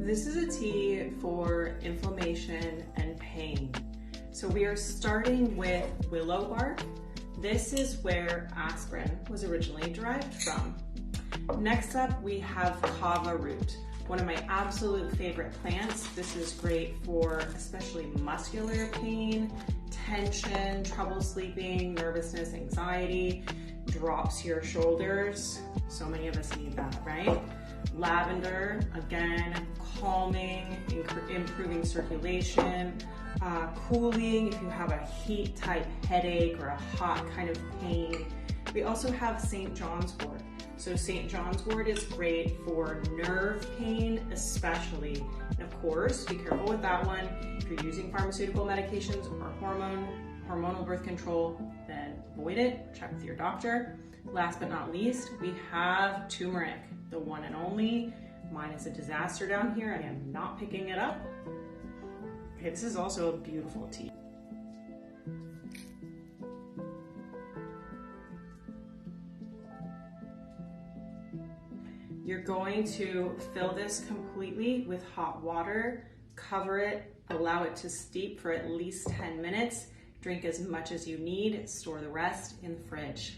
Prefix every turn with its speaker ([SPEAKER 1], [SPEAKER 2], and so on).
[SPEAKER 1] This is a tea for inflammation and pain. So we are starting with willow bark. This is where aspirin was originally derived from. Next up, we have kava root, one of my absolute favorite plants. This is great for especially muscular pain, tension, trouble sleeping, nervousness, anxiety, drops your shoulders. So many of us need that, right? Lavender, again, calming, improving circulation, cooling if you have a heat type headache or a hot kind of pain. We also have St. John's wort. So St. John's wort is great for nerve pain especially. And of course, be careful with that one. If you're using pharmaceutical medications or hormonal birth control, then avoid it, check with your doctor. Last but not least, we have turmeric, the one and only. Mine is a disaster down here. I am not picking it up. Okay, this is also a beautiful tea. You're going to fill this completely with hot water, cover it, allow it to steep for at least 10 minutes. Drink as much as you need, store the rest in the fridge.